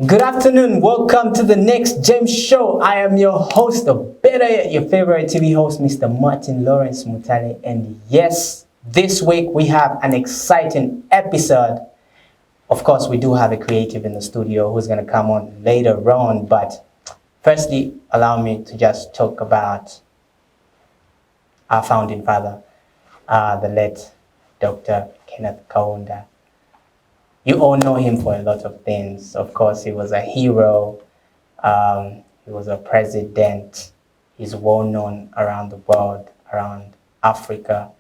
Good afternoon. Welcome to the next Gem Show. I am your host, of better yet, your favorite TV host, Mr. Martin Lawrence Mutale. And yes, this week we have an exciting episode. Of course, we do have a creative in the studio who's going to come on later on. But firstly, allow me to just talk about our founding father, the late Dr. Kenneth Kaunda. You all know him for a lot of things. Of course, he was a hero. He was a president. He's well known around the world, around Africa.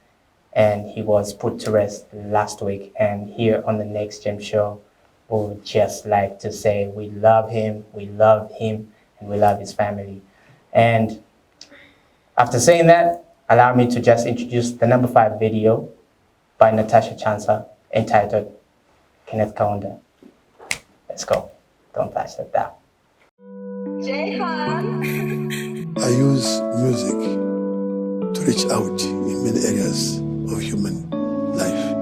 And he was put to rest last week. And here on the Next Gem Show, we would just like to say we love him, and we love his family. And after saying that, allow me to just introduce the number 5 video by Natasha Chansa entitled Kenneth Kaunda. Let's go. Don't flash that down. I use music to reach out in many areas of human life.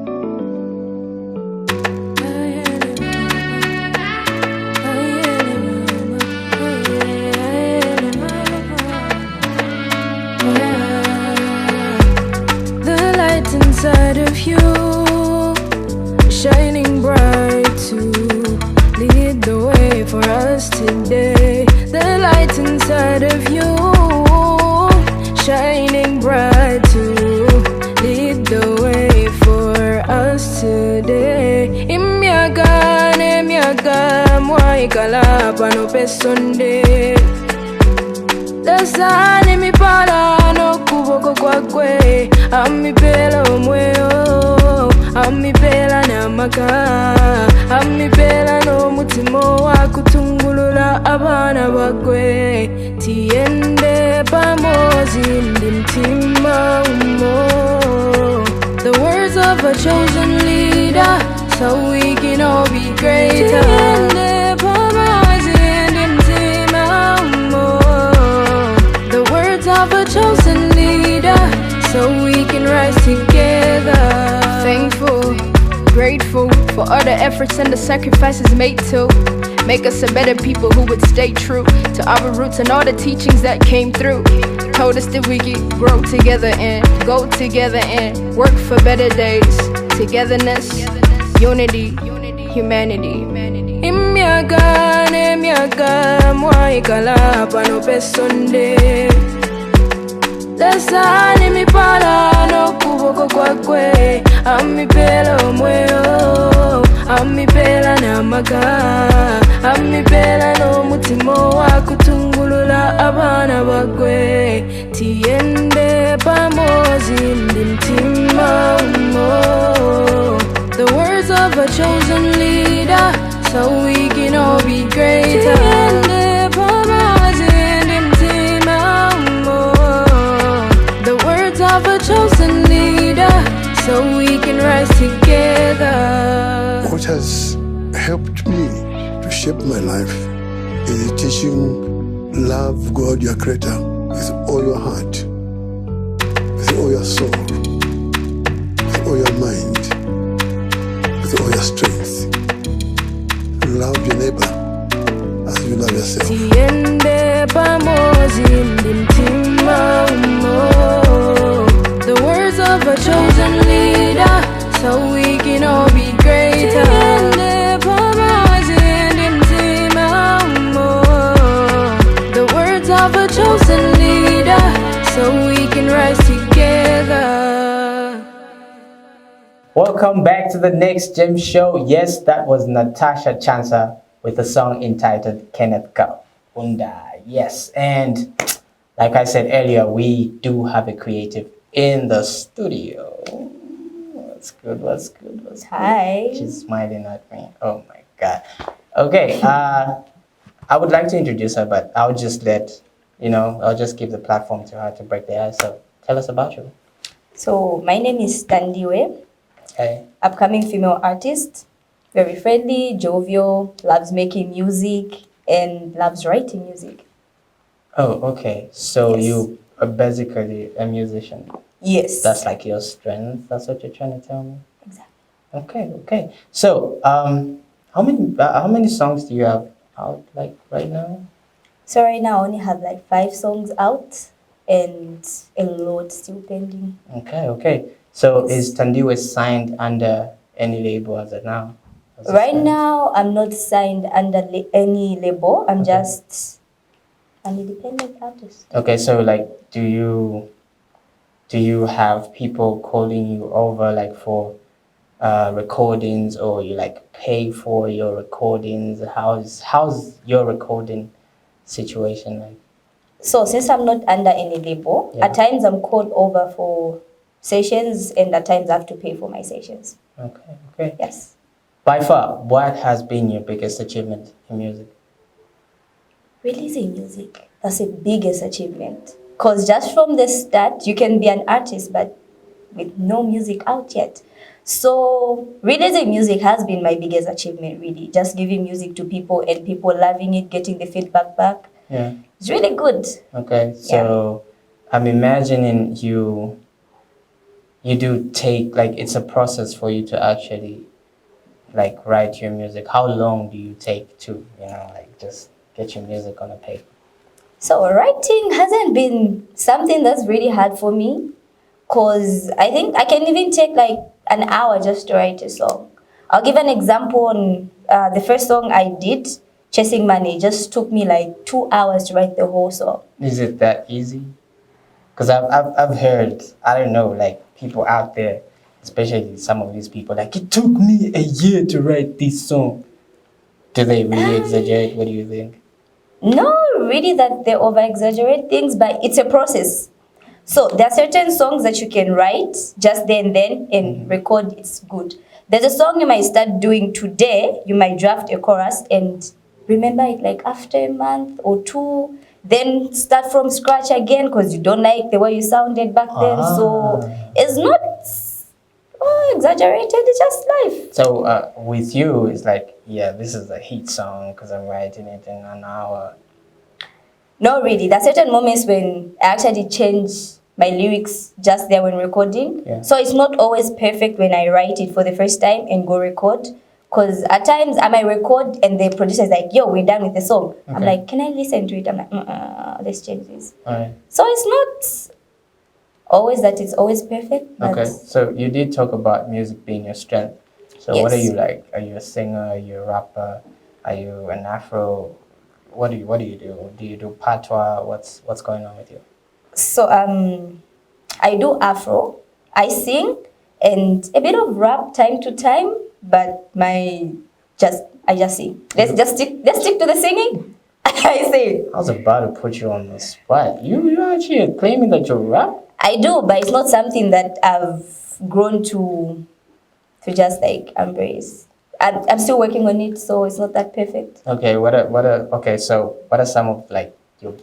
The light inside of you, shining bright to lead the way for us today. The light inside of you, shining bright to lead the way for us today. Imyaga mwaikala pano pesonde. Dasani mipala no kuboko kwakwe, amipela omweo, amipela namaka, amipela no mutimo wakutungulula abana bakwe. Tiende pamozi ndi mtima umo. The words of a chosen leader, so we can all be greater. Tiende pamozi ndi mtima umo. The words of a chosen leader, so we can rise together. Thankful, grateful for all the efforts and the sacrifices made to make us a better people who would stay true to our roots and all the teachings that came through. Told us that we could grow together and go together and work for better days. Togetherness, unity, humanity. Imyaga mwaikala pano pesonde. Dasani mipala no kuboko kwakwe, amipela omweo, amipela namaka, amipela no mutimo wakutungulula abana bakwe. Tiende pamozi ndi mtima umo. The words of a chosen leader, so we can all be greater. Tiende pamozi ndi mtima umo. The words of a chosen leader, so we can rise together. What has helped me to shape my life is the teaching, love God your creator with all your heart, with all your soul, with all your mind, with all your strength. Love your neighbor as you love yourself. Tiende pamozi ndi mtima umo. The words of a chosen leader, so we can all be greater. Tiende pamozi ndi mtima umo. The words of a chosen leader, so we can rise together. Welcome back to the Next Gem Show. Yes, that was Natasha Chansa with a song entitled Kenneth Kaunda. Yes, and like I said earlier, we do have a creative in the studio. What's good? What's good? What's Hi. good? She's smiling at me. Oh my God. Okay. I would like to introduce her, but I'll just I'll just give the platform to her to break the ice. So tell us about you. So my name is Thandiwe, Hey. upcoming female artist, very friendly, jovial, loves making music and loves writing music. Oh, okay. So Yes. you are basically a musician. Yes. That's like your strength. That's what you're trying to tell me. exactly. Okay. So how many songs do you have out like right now? So right now I only have like 5 songs out and a lot still pending. Okay, okay. So Yes. is Thandiwe signed under any label as of now? As it Right stands? now I'm not signed under any label. I'm Okay. just an independent artist. Okay, so like, do you have people calling you over like for recordings, or you like pay for your recordings? How's your recording situation like? So since I'm not under any label, Yeah. at times I'm called over for sessions and at times I have to pay for my sessions. Okay, okay. Yes. By far, what has been your biggest achievement in music? Releasing music, that's the biggest achievement. Because just from the start, you can be an artist, but with no music out yet. So releasing music has been my biggest achievement, really. Just giving music to people and people loving it, getting the feedback back. Yeah. It's really good. Okay, so I'm imagining you do take, like, it's a process for you to actually like write your music. How long do you take to, like just get your music on a paper? So writing hasn't been something that's really hard for me, because I think I can even take like an hour just to write a song. I'll give an example on the first song I did, Chasing Money, just took me like 2 hours to write the whole song. Is it that easy? Because I've heard, I don't know, like people out there, especially some of these people, like, it took me a year to write this song. Do they really exaggerate? What do you think? No, really that they over exaggerate things, but it's a process. So there are certain songs that you can write just then and record, it's good. There's a song you might start doing today, you might draft a chorus and remember it like after a month or 2, then start from scratch again because you don't like the way you sounded back then. So it's not exaggerated, it's just life. So with you, it's like, yeah, this is a hit song because I'm writing it in an hour. No, really. There are certain moments when I actually change my lyrics just there when recording. Yeah. So it's not always perfect when I write it for the first time and go record. Because at times I might record and the producer is like, yo, we're done with the song. Okay. I'm like, can I listen to it? I'm like, let's change this. All right. So it's not always that it's always perfect. But Okay, so you did talk about music being your strength. So what are Yes. you like? Are you a singer? Are you a rapper? Are you an Afro? What do you do? Do you do patois? What's going on with you? So I do Afro, I sing, and a bit of rap time to time, but I just sing. Let's stick to the singing. I sing. I was about to put you on the spot. You actually claiming that you rap? I do, but it's not something that I've grown to just like embrace. I'm still working on it, so it's not that perfect. Okay, okay, so what are some of like your,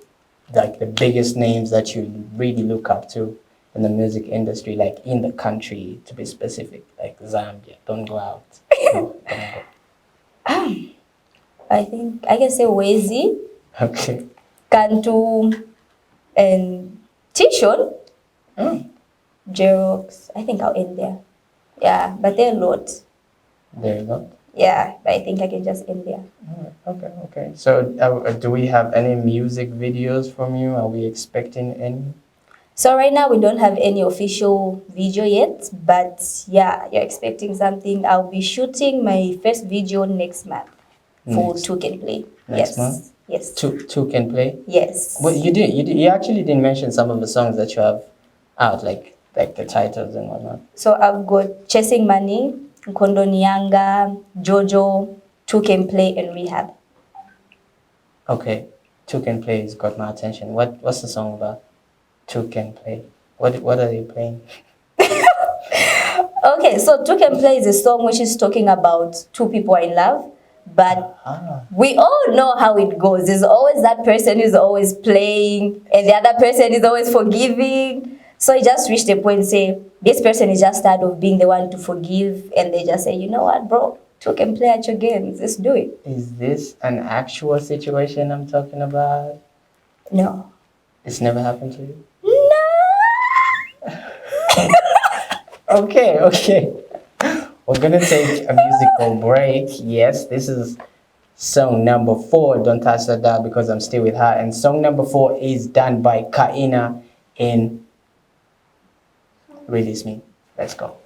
like the biggest names that you really look up to in the music industry, like in the country to be specific, like Zambia? Don't go out. No, don't go. I think I can say Wezi, Okay. Kantu, and Tishon, Oh, Jerox. I think I'll end there. Yeah, but there are a lot. there you go. Yeah, but I think I can just end there. Okay, okay. So do we have any music videos from you? Are we expecting any? So right now we don't have any official video yet, but yeah, you're expecting something. I'll be shooting my first video next month for Next- Two Can Play. next Yes. month? Yes. Two can play? Yes. Well, you actually didn't mention some of the songs that you have out, like the titles and whatnot. So I've got Chasing Money, Nkondo Nyanga, Jojo, Two Can Play, and Rehab. Okay, Two Can Play has got my attention. What's the song about? Two Can Play. What are they playing? Okay, so Two Can Play is a song which is talking about two people in love, but we all know how it goes. There's always that person who's always playing, and the other person is always forgiving. So it just reached a point, say, this person is just tired of being the one to forgive, and they just say, you know what, bro, Two Can Play at your games. Let's do it. Is this an actual situation I'm talking about? No. It's never happened to you? No. Okay. We're gonna take a musical break. Yes, this is Song number 4, Don't Touch That Dial Because I'm Still With Her. And song number 4 is done by Kaina in Release Me. Let's go.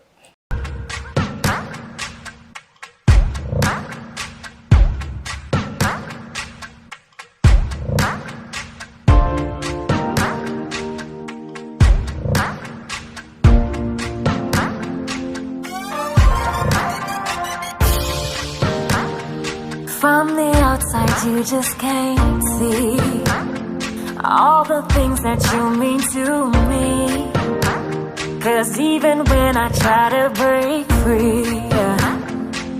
From the outside you just can't see all the things that you mean to me. 'Cause even when I try to break free,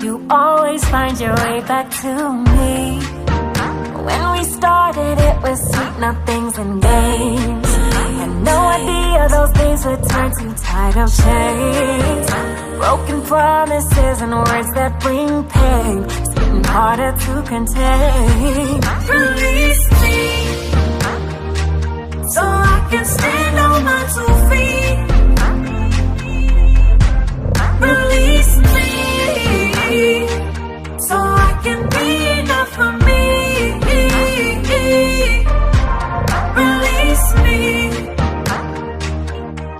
you always find your way back to me. When we started it was sweet nothings and games, and no idea those things would turn to tide of change. Broken promises and words that bring pain, harder to contain. Release me so I can stand on my 2 feet. Release me so I can be enough for me. Release me,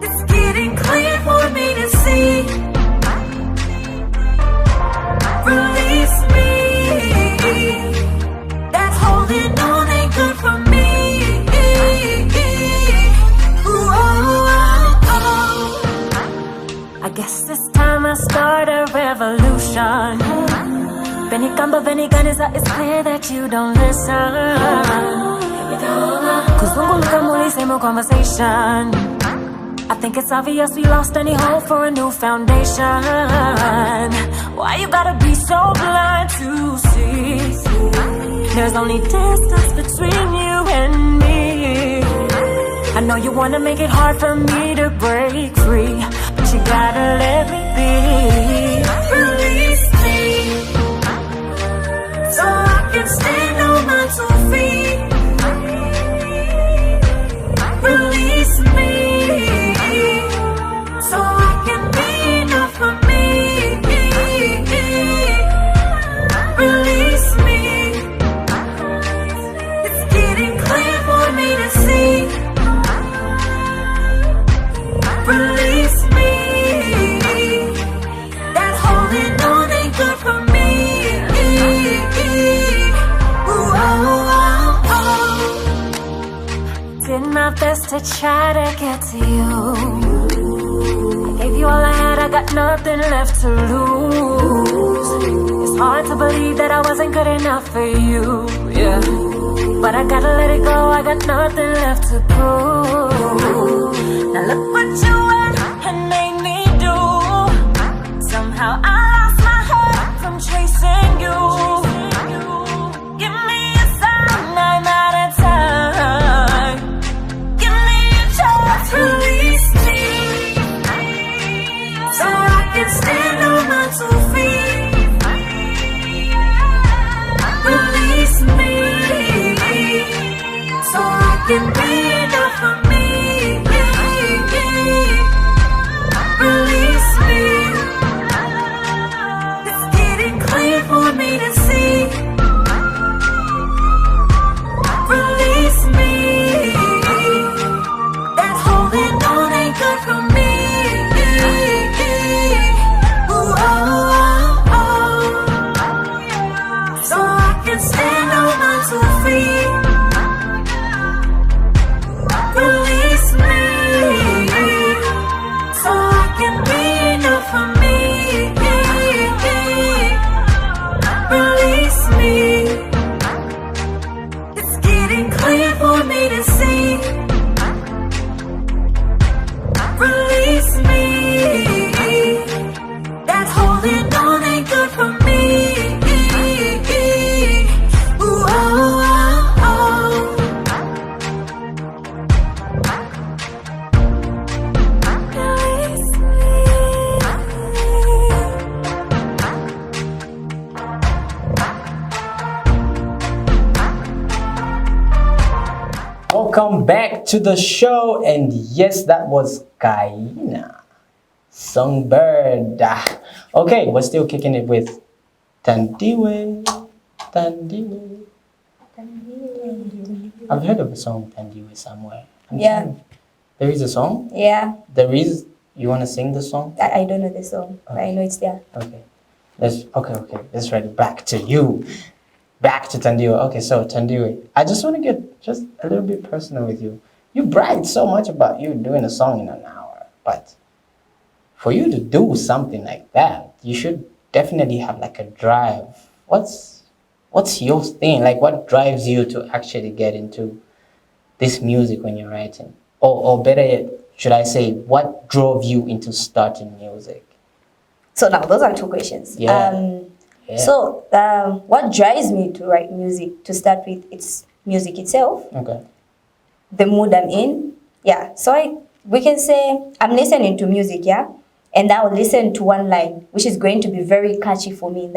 it's getting clear for me to see. Release me, that holding on ain't good for me. Ooh, oh, oh, oh. I guess it's time I start a revolution. Benicamba, Beniganiza, it's clear that you don't listen. Cause Zungulukamuli, same old conversation. I think it's obvious we lost any hope for a new foundation. Why you gotta be so blind to see? There's only distance between you and me. I know you wanna make it hard for me to break free, but you gotta let me be. Release me so I can stand on my 2 feet. Release me so I can be enough for me. Release me, it's getting clear for me to see. Release me, that holding on ain't good for me. Ooh, oh, oh, oh. Did my best to try to get to you. Gave you all I had, I got nothing left to lose. It's hard to believe that I wasn't good enough for you, yeah. But I gotta let it go, I got nothing left to prove. Now look what you went and made me do. Somehow I lost my heart from chasing you. Give me a sign, I'm out of time. Give me a chance, release me so I can stand on my 2 feet. Release me so I can be enough for me. Release me, it's getting clear for me to see. Release me, that holding on ain't good for me. Ooh, oh, oh, oh. So I can stand on my 2 feet. Release me so I can be enough for me. Release me, it's getting clear for me to see. Release me, that holding on ain't good for me. Ooh, oh, oh, oh. Release me. Welcome back to the show, and yes, that was Kaina, Songbird. Okay, we're still kicking it with Thandiwe, Thandiwe. I've heard of a song Thandiwe somewhere. Yeah. There is a song? Yeah. There is. You want to sing the song? I don't know the song, but I know it's there. Okay. Okay. Let's ready. Back to you. Back to Thandiwe. Okay, so Thandiwe, I just want to get just a little bit personal with you. You bragged so much about you doing a song in an hour, but for you to do something like that, you should definitely have like a drive. What's your thing? Like, what drives you to actually get into this music when you're writing? Or better yet, should I say, what drove you into starting music? So now those are two questions. Yeah. So what drives me to write music, to start with, it's music itself. Okay. The mood I'm in. Yeah. So we can say I'm listening to music, yeah? And I'll listen to one line, which is going to be very catchy for me.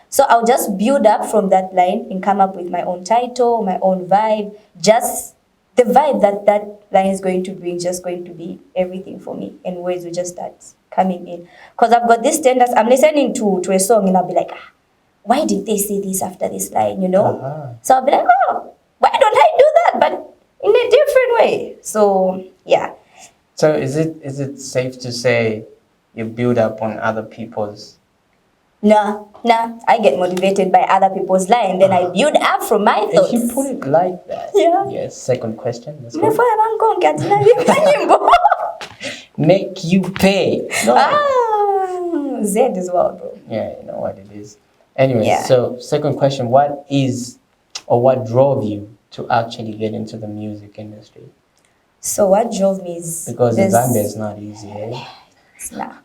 So I'll just build up from that line and come up with my own title, my own vibe. Just the vibe that line is going to bring, just going to be everything for me. And words will just start coming in. Because I've got this tendency, I'm listening to a song and I'll be like, why did they say this after this line, you know? So I'll be like, oh, why don't I do that? But in a different way. So, yeah. So is it safe to say you build up on other people's? Nah, I get motivated by other people's line, then I build up from my thoughts. If you put it like that. Yeah. Yes, second question. Let's go. Make you pay. No. Z as well, bro. Yeah, you know what it is. Anyway, Yeah. so second question, what drove you to actually get into the music industry? So what drove me is... Because in Zambia it's not easy, eh? It's not.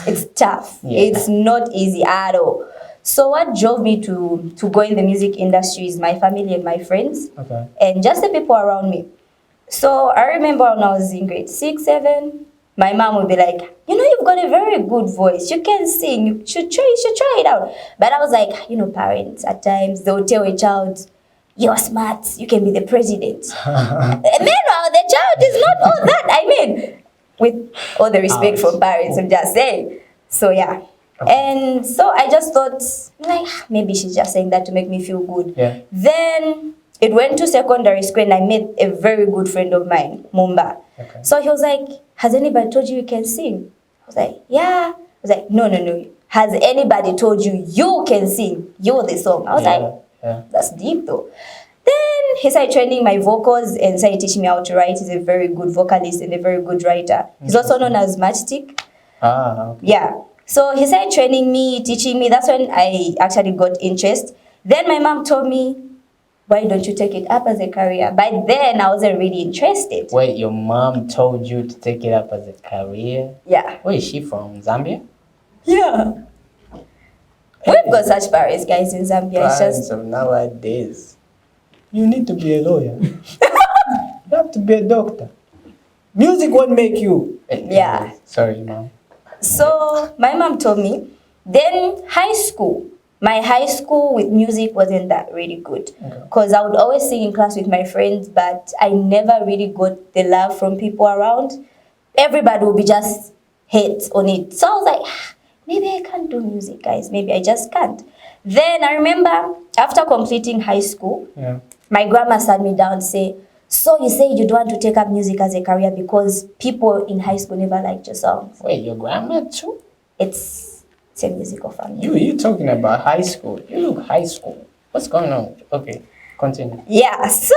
It's tough. Yeah. It's not easy at all. So what drove me to go in the music industry is my family and my friends. Okay. And just the people around me. So I remember when I was in grade 6, 7, my mom would be like, you know, you've got a very good voice. You can sing. You should try it out. But I was like, you know, parents, at times, they'll tell a child, you're smart. You can be the president. Meanwhile, the child is not all that. I mean, with all the respect from parents, I'm just saying. So, yeah. Okay. And so I just thought, like, maybe she's just saying that to make me feel good. Yeah. Then it went to secondary school and I met a very good friend of mine, Mumba. Okay. So he was like, has anybody told you you can sing? I was like, yeah. I was like, no. Has anybody told you you can sing? You're the song. I was like, that's deep though. Then he started training my vocals and started teaching me how to write. He's a very good vocalist and a very good writer. He's also known as Matchstick. Okay. Yeah. So he started training me, teaching me. That's when I actually got interest. Then my mom told me, why don't you take it up as a career? By then, I wasn't really interested. Wait, your mom told you to take it up as a career? Yeah. Where is she from? Zambia? Yeah. We've got such parents, guys, in Zambia. It's Parents just... of nowadays. You need to be a lawyer. You have to be a doctor. Music won't make you. Yeah. Sorry, mom. So my mom told me, then my high school with music wasn't that really good. Because I would always sing in class with my friends, but I never really got the love from people around. Everybody would be just hate on it. So I was like, maybe I can't do music, guys. Maybe I just can't. Then I remember after completing high school, my grandma sat me down and said, so you say you don't want to take up music as a career because people in high school never liked your songs. Wait, your grandma too? It's a musical family. You talking about high school. You look high school. What's going on? Okay, continue. Yeah, so,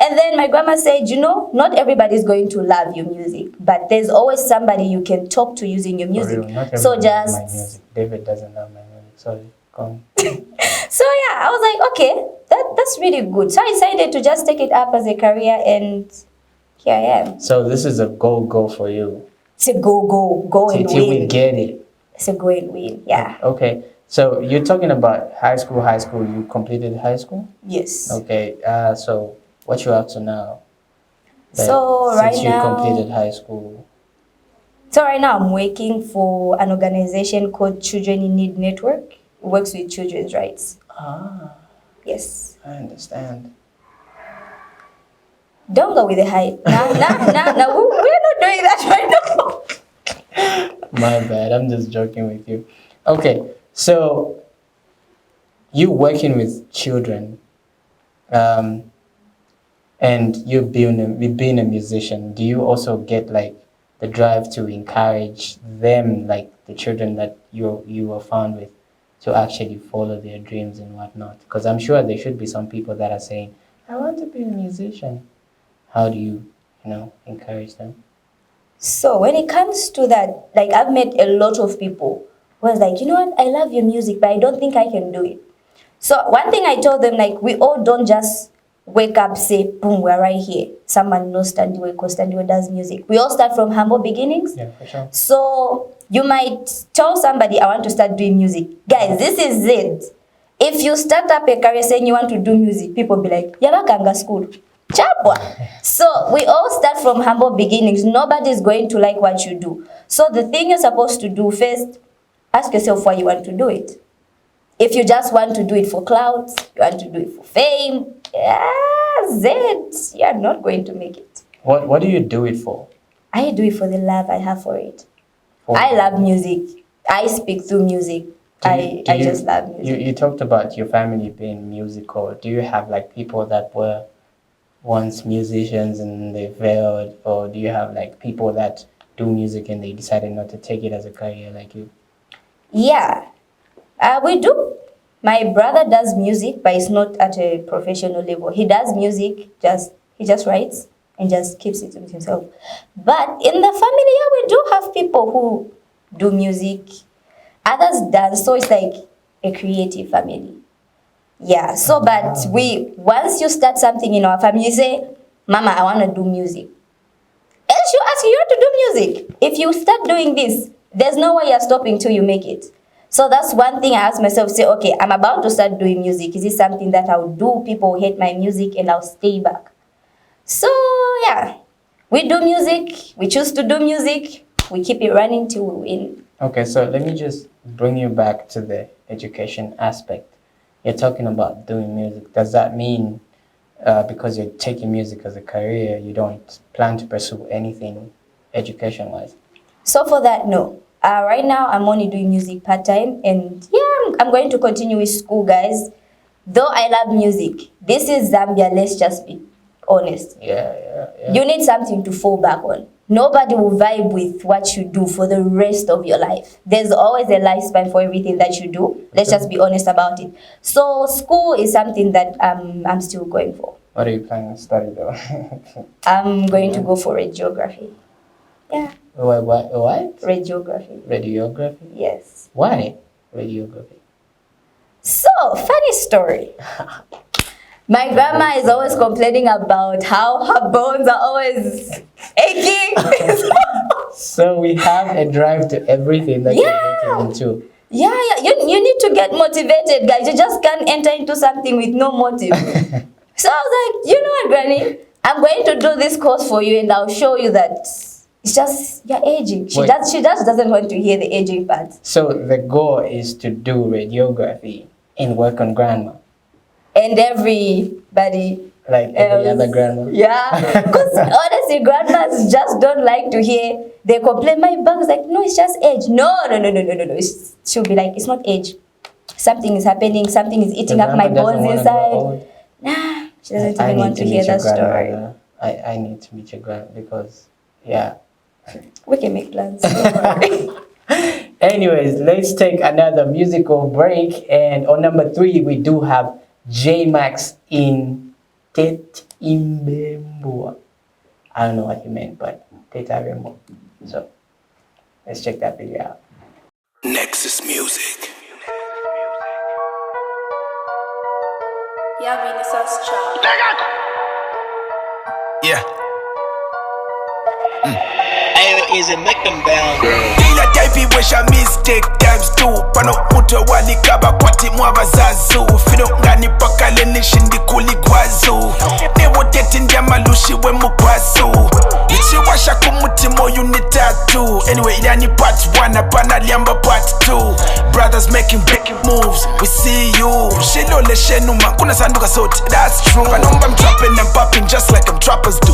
and then my grandma said, you know, not everybody's going to love your music, but there's always somebody you can talk to using your music. For real, not So everyone just... loves my music. David doesn't love my music. Sorry, go on. So yeah, I was like, okay, that's really good. So I decided to just take it up as a career and here I am. So this is a go for you. It's a go and Till we win. get it. It's a go and win, yeah. Okay, so you're talking about high school. You completed high school? Yes. Okay, so what you up to now? So right Since you now... completed high school. So right now I'm working for an organization called Children in Need Network. It works with children's rights. Ah, Yes. I understand. Don't go with the hype. Nah. We're not doing that right now. My bad, I'm just joking with you. Okay, so you working with children, and you being a musician, do you also get like the drive to encourage them, like the children that you were found with, to actually follow their dreams and whatnot? Because I'm sure there should be some people that are saying, I want to be a musician. How do you encourage them? So when it comes to that, like I've met a lot of people who was like, you know what, I love your music, but I don't think I can do it. So one thing I told them, like, we all don't just wake up, say, boom, we're right here. Someone knows Thandiwe because Thandiwe does music. We all start from humble beginnings. Yeah, for sure. So you might tell somebody, I want to start doing music. Guys, this is it. If you start up a career saying you want to do music, people be like, Yabakanga school. Chapwa. So we all start from humble beginnings. Nobody is going to like what you do. So the thing you're supposed to do first, ask yourself why you want to do it. If you just want to do it for clout, you want to do it for fame, you're not going to make it. What do you do it for? I do it for the love I have for it. I love music. I speak through music. I just love music. You talked about your family being musical. Do you have like people that were once musicians and they failed, or do you have like people that do music and they decided not to take it as a career like you? Yeah, we do. My brother does music, but it's not at a professional level. He does music, he just writes and just keeps it to himself. But in the family, yeah, we do have people who do music. Others dance, so it's like a creative family. Yeah, so but once you start something in our family, you say, Mama, I want to do music. Else you ask you to do music. If you start doing this, there's no way you're stopping till you make it. So that's one thing I ask myself, say, okay, I'm about to start doing music. Is this something that I'll do? People hate my music and I'll stay back. So yeah, we do music. We choose to do music. We keep it running till we win. Okay, so let me just bring you back to the education aspect. You're talking about doing music. Does that mean because you're taking music as a career, you don't plan to pursue anything education-wise? So for that, no. Right now, I'm only doing music part-time. And yeah, I'm going to continue with school, guys. Though I love music, this is Zambia, let's just be honest. Yeah. You need something to fall back on. Nobody will vibe with what you do for the rest of your life. There's always a lifespan for everything that you do. Let's just be honest about it. So school is something that I'm still going for. What are you planning to study though? I'm going to go for radiography. Yeah. What? Radiography. Radiography? Yes. Why radiography? So, funny story. My grandma is always complaining about how her bones are always aching. So we have a drive to everything that you're getting into. Yeah. You need to get motivated, guys. You just can't enter into something with no motive. So I was like, you know what, Granny? I'm going to do this course for you and I'll show you that it's just you're aging. She just doesn't want to hear the aging part. So the goal is to do radiography and work on grandma. And everybody like every other grandma. Yeah. Because honestly, grandmas just don't like to hear. They complain, my back is like, no, it's just age. No. She'll be like, it's not age. Something is happening. Something is eating up my bones inside. Nah, she doesn't even want to hear that story. I need to meet your grandma because, yeah. We can make plans. Anyways, let's take another musical break. And on number 3, we do have J-Max in Tet Imbembo. I don't know what he meant, but Teta Rembo. So let's check that video out. Nexus Music. Yeah. Easy, make them bound. Ila type wesha mistake times 2. Pano uto walikaba kwati mwaba zazu. Fido ngani paka leni shindi kuli kwazu. Newo teti ndya malushi we mukwazu. Ichi washa kumuti kuti moyo ni tattoo. Anyway, yani part 1 apana liamba part 2. Brothers making big moves, we see you. Shilole shenuma, kuna sanduka sote, that's true. Panomba I'm trapping and popping just like I'm trappers do.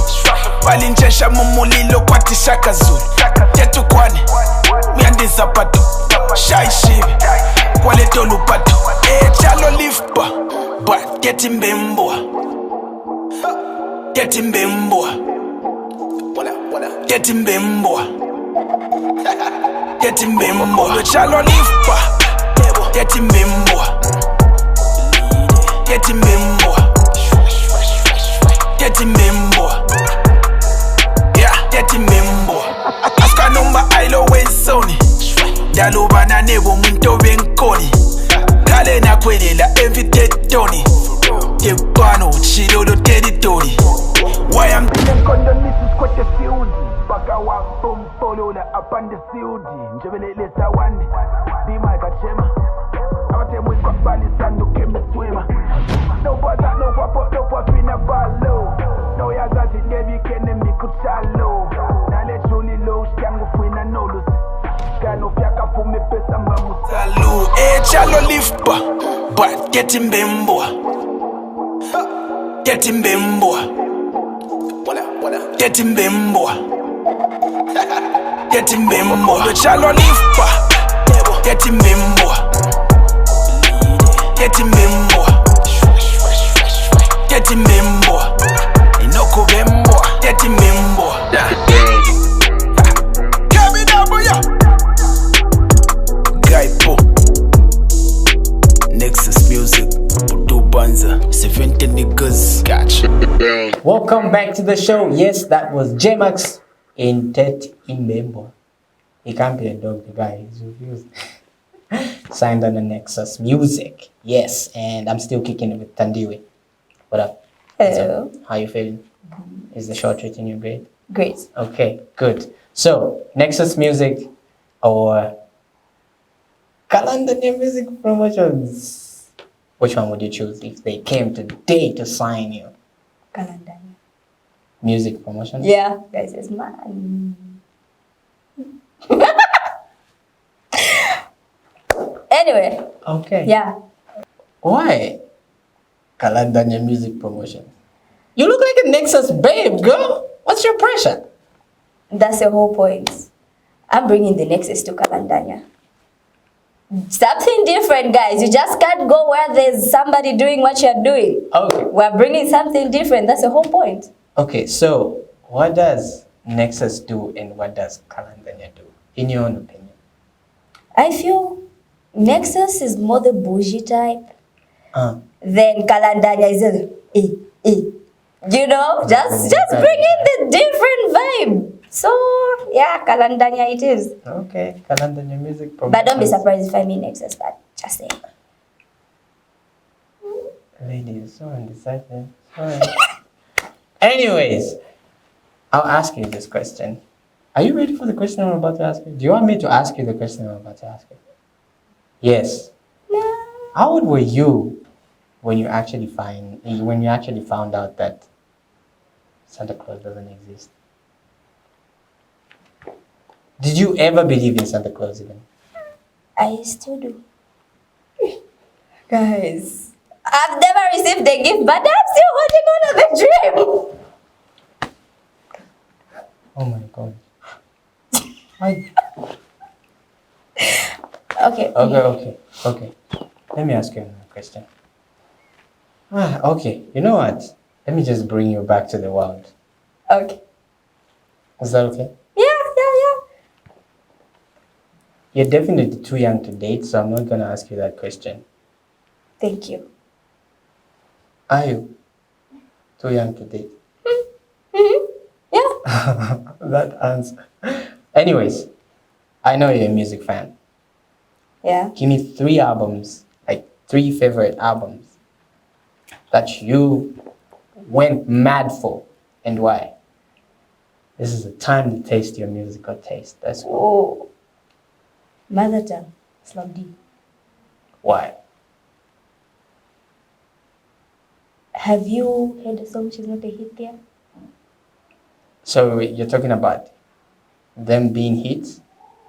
Balinchesha mumulilo kwati shaka zulu. Yetu kwani, miandi zapato. Shy shivi, kwale tolu pato. Chalo liftba, but get him bimbo. Get him bimbo. Get him bimbo. Get him bimbo. Chalo liftba, get him bimbo. Get him bimbo. Get him bimbo. Yeah, get him bimbo. Aska number I'll always Sony. Daluba na nebo muntu benkoni. Kale na kwelela evitetoni. Tepano chilolo territory. Why I'm feeling condolences quite a field. Baka wa from polo la upon the field. Njebelele sawani. Be my gachema. Abate mwe kwa bali sando keme swima. No bother, no papa, no papa in a ballo. No ya got it, never kene mi kuchalo. Na le truly low, shango fwina nolus. Kano fyaka fume pesa mbamu salu. Chalo liftba, but get him bimbo. Get him bimbo. Get him bimbo. Get him bimbo. Chalo liftba, get him bimbo. Get him bimbo. Get him bimbo. Inoko bimbo. Get him bimbo. Gaipo Nexus Music Budu Banza 70 niggas Catch. Welcome back to the show. Yes, that was J-Max in Tet Imbembo. He can't be a dog, the guy. He's refused. Signed on the Nexus Music. Yes, and I'm still kicking it with Thandiwe. What up? Hello. How you feeling? Is the show treating you great? Great. Okay, good. So, Nexus Music or Calendar Music Promotions? Which one would you choose if they came today to sign you? Calendar. Music Promotion? Yeah, guys, it's mine. Anyway. Okay. Yeah. Why? Kalandanya Music Promotion. You look like a Nexus babe, girl. What's your pressure? That's the whole point. I'm bringing the Nexus to Kalandanya. Something different, guys. You just can't go where there's somebody doing what you're doing. Okay. We're bringing something different. That's the whole point. Okay, so what does Nexus do and what does Kalandanya do, in your own opinion? I feel Nexus is more the bougie type. Then Kalandanya is you know, just bring in the different vibe. So yeah, Kalandanya it is. Okay, Kalandanya Music Promotion. But don't be surprised if I mean Nexus, but just saying. Lady, you're so undecided. Sorry. Anyways, I'll ask you this question. Are you ready for the question I'm about to ask you? Do you want me to ask you the question I'm about to ask you? Yes. No. How old were you when you actually found out that Santa Claus doesn't exist? Did you ever believe in Santa Claus even? I still do. Guys, I've never received the gift, but I'm still holding on to the dream. Oh my God. Okay. Let me ask you another question. Okay, you know what? Let me just bring you back to the world. Okay. Is that okay? Yeah. You're definitely too young to date, so I'm not going to ask you that question. Thank you. Are you too young to date? Yeah. That answer. Anyways, I know you're a music fan. Yeah. Give me 3 albums, like 3 favorite albums that you went mad for and why. This is the time to taste your musical taste. That's cool. Oh. Mother tongue. Slum D. Why? Have you heard the song She's Not a Hit There? So you're talking about them being hits,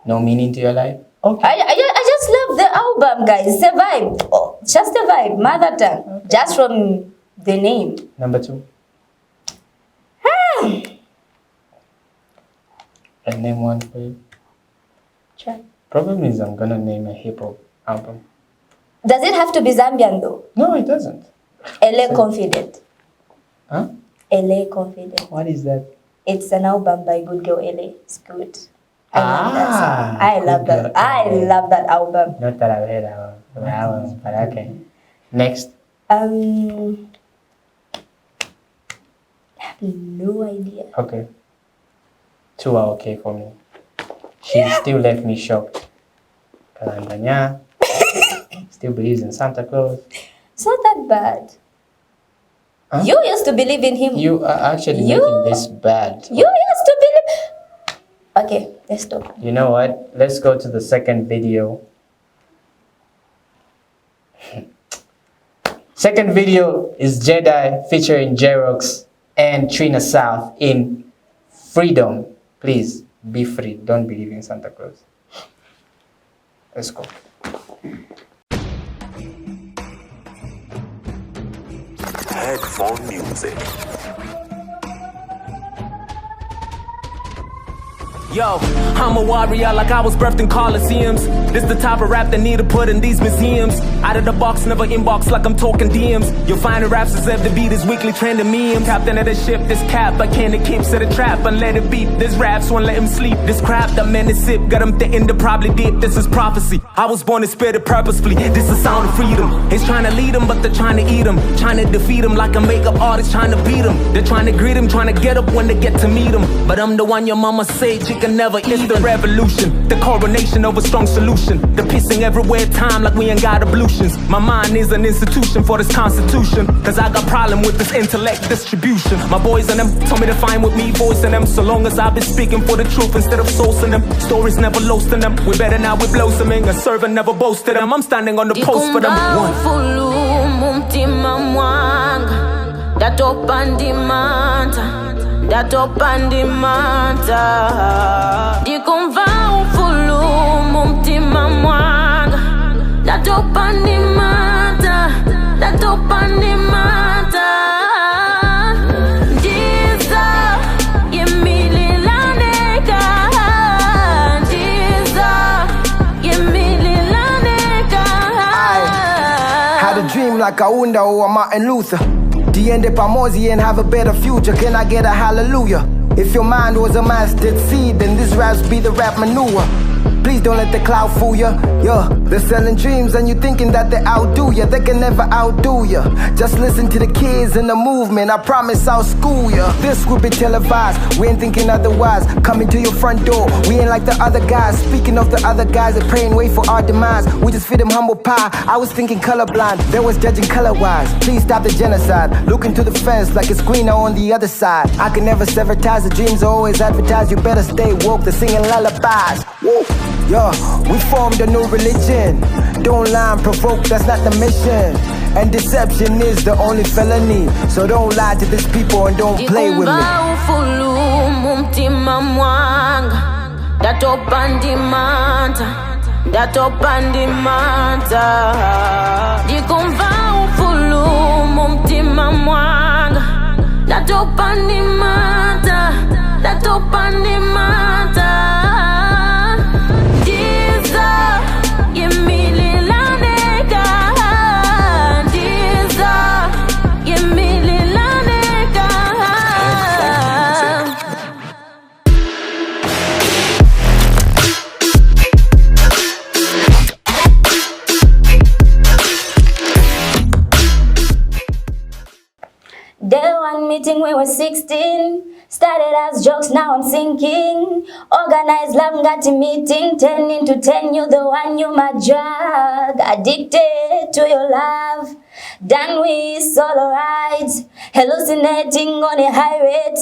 no meaning to your life? Okay. I just love the album, guys. It's a vibe. Oh, just a vibe. Mother tongue. Okay. Just from the name. Number 2. And name one for you. Try. Problem is I'm gonna name a hip hop album. Does it have to be Zambian though? No, it doesn't. LA Confident. Huh? LA Confident. What is that? It's an album by Good Girl LA. It's good. I love that song. I love that album. Not that I've heard the album, but okay. Next. I have no idea. Okay. 2 are okay for me. She still left me shocked. Kalambanya still believes in Santa Claus. It's not that bad. Huh? You used to believe in him. You are actually making this bad. You used to believe. Okay, let's stop. You know what? Let's go to the second video. Second video is Jedi featuring Jerox and Trina South in Freedom. Please be free. Don't believe in Santa Claus. Let's go. Headphone music. Yo, I'm a warrior like I was birthed in Coliseums. This the type of rap that need to put in these museums. Out of the box, never inbox like I'm talking DMs. You'll find the raps deserve the beat is weekly trending memes. Captain of the ship, this cap, I can't keep to the trap and let it beat. This raps won't let him sleep. This crap that man is sip, got him thinking to probably dip. This is prophecy. I was born to spit it purposefully. This is the sound of freedom. He's trying to lead him, but they're trying to eat him. Trying to defeat him like a makeup artist trying to beat him. They're trying to greet him, trying to get up when they get to meet him. But I'm the one your mama said you can never eat. It's the revolution, the coronation of a strong solution. The pissing everywhere time like we ain't got ablutions. My mind is an institution for this constitution. Cause I got problem with this intellect distribution. My boys and them told me to find with me voicing them. So long as I've been speaking for the truth instead of sourcing them. Stories never loasting them. We better now we blossoming. A servant never boasted them. I'm standing on the post for them. Dikumva ufulumu mtima mwanga Datopa ndimanta Datopa ndimanta Ndiza Yemililaneka Ndiza Yemililaneka Had a dream like Aunda or Martin Luther. Diende pamozi and have a better future. Can I get a hallelujah? If your mind was a mastered seed, then this raps be the rap manure. Please don't let the cloud fool ya. Yeah, they're selling dreams and you thinking that they outdo ya. They can never outdo ya. Just listen to the kids in the movement. I promise I'll school ya. This will be televised. We ain't thinking otherwise. Coming to your front door. We ain't like the other guys. Speaking of the other guys, they're praying way for our demise. We just feed them humble pie. I was thinking colorblind. They was judging color-wise. Please stop the genocide. Look into the fence like it's greener on the other side. I can never sever ties. The dreams are always advertised. You better stay woke. They're singing lullabies. Whoa. Yeah, we formed a new religion. Don't lie and provoke, that's not the mission. And deception is the only felony. So don't lie to these people and don't play with me. Dikumva ufulumu mtima mwanga Datopa ndimanta Datopa ndimanta Dikumva ufulumu mtima mwanga Datopa ndimanta Datopa ndimanta Day one meeting we were 16. Started as jokes, now I'm sinking. Organized love, got a meeting. 10 into 10, you the one, you my drug. Addicted to your love. Done with solo rides. Hallucinating on a high rate.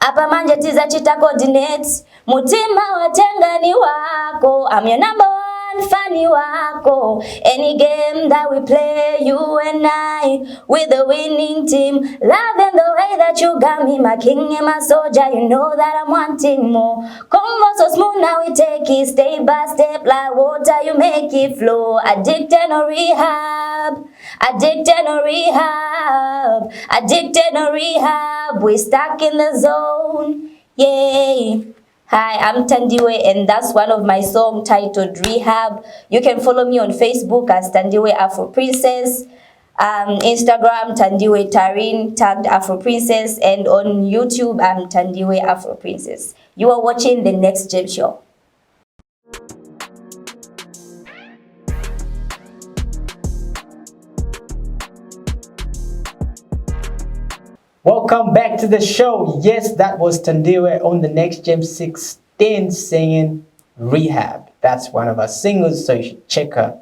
Apa manja tiza chita coordinates. Mutima watenga ni wako. I'm your number one. funny wako. Any game that we play, you and I, with the winning team. Loving the way that you got me, my king and my soldier. You know that I'm wanting more. Come so smooth, now we take it step by step like water. You make it flow. Addicted or rehab, addicted or rehab, addicted or rehab. We stuck in the zone. Yay. Hi, I'm Thandiwe, and that's one of my songs titled Rehab. You can follow me on Facebook as Thandiwe Afro Princess, Instagram Thandiwe Tarin tagged Afro Princess, and on YouTube I'm Thandiwe Afro Princess. You are watching The Next Gem Show. Welcome back to the show. Yes, that was Thandiwe on The Next Gem 16 singing Rehab. That's one of our singles, so you should check her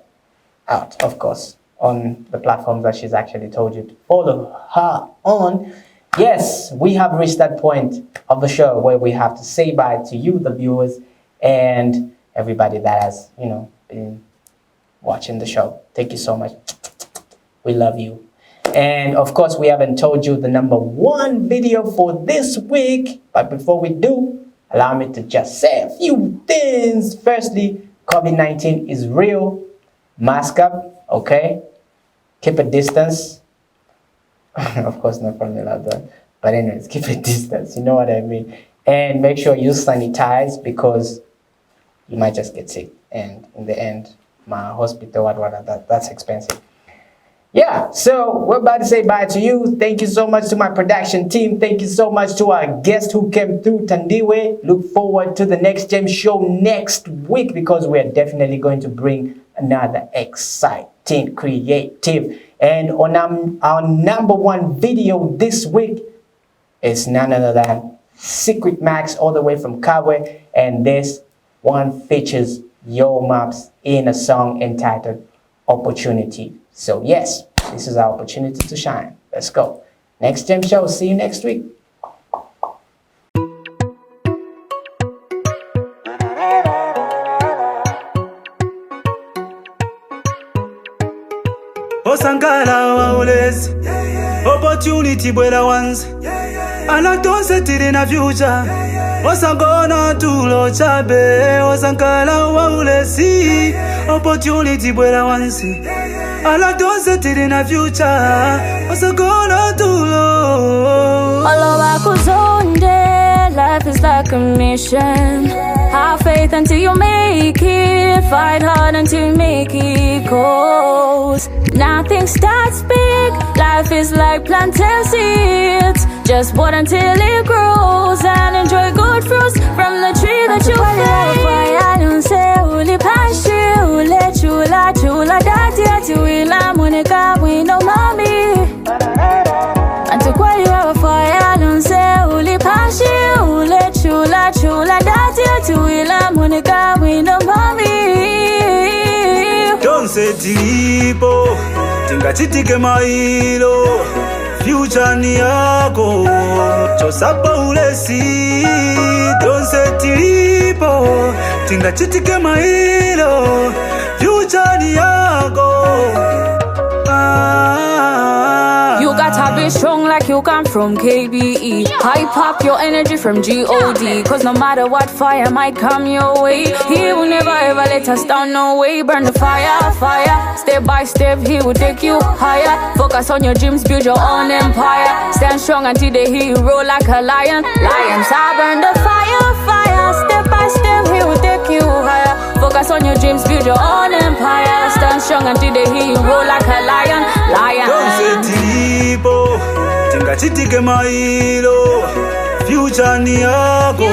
out, of course, on the platforms that she's actually told you to follow her on. Yes, we have reached that point of the show where we have to say bye to you, the viewers, and everybody that has, been watching the show. Thank you so much. We love you. And of course, we haven't told you the #1 video for this week. But before we do, allow me to just say a few things. Firstly, COVID-19 is real. Mask up, okay? Keep a distance. Of course, not from the loved one. But anyways, keep a distance. You know what I mean? And make sure you sanitize because you might just get sick. And in the end, my hospital, that's expensive. Yeah, so we're about to say bye to you. Thank you so much to my production team. Thank you so much to our guest who came through, Thandiwe. Look forward to the Next Gem Show next week because we're definitely going to bring another exciting, creative. And on our #1 video this week is none other than Secret Max all the way from Kabwe. And this one features Yo Maps in a song entitled Opportunity. So yes, this is our opportunity to shine. Let's go. Next Gem Show. See you next week. Osankala waulezi opportunity bwela once anatonse tiri na future osangona tulo chabe osankala waulezi opportunity bwela once anatonse tiri na future osangona tulo Olowa kuzonde, life is like a mission. Have faith until you make it, fight hard until you make it, 'cause nothing starts big, life is like planting seeds. Just wait until it grows and enjoy good fruits from the tree that you plant. I don't say uli pashi, ule chula chula dati ati wila monica we no mommy. And to call you a fire, I don't say uli pashi, ule chula chula dati ati wila monica we no mommy. Don't say tipo, tingachitike mailo. Future ni yako, chosapa ulesi. Don't say tipo, tingachitike mailo. Future ni yako. You gotta be strong like you come from KBE. Hype up your energy from God, 'cause no matter what fire might come your way, He will never ever let us down, no way. Burn the fire, fire. Step by step, He will take you higher. Focus on your dreams, build your own empire. Stand strong until they hear you roar like a lion. Lions, I burn the fire, fire. Step by step, He will take you higher. Focus on your dreams, build your own empire. Stand strong until they hear you roar like a lion. Lion. Don't say tipo, tingachitike mailo. Future ni yako,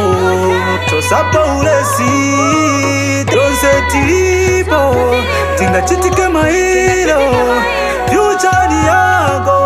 chosapa ulesi. Don't say tipo, tingachitike mailo. Future ni yako.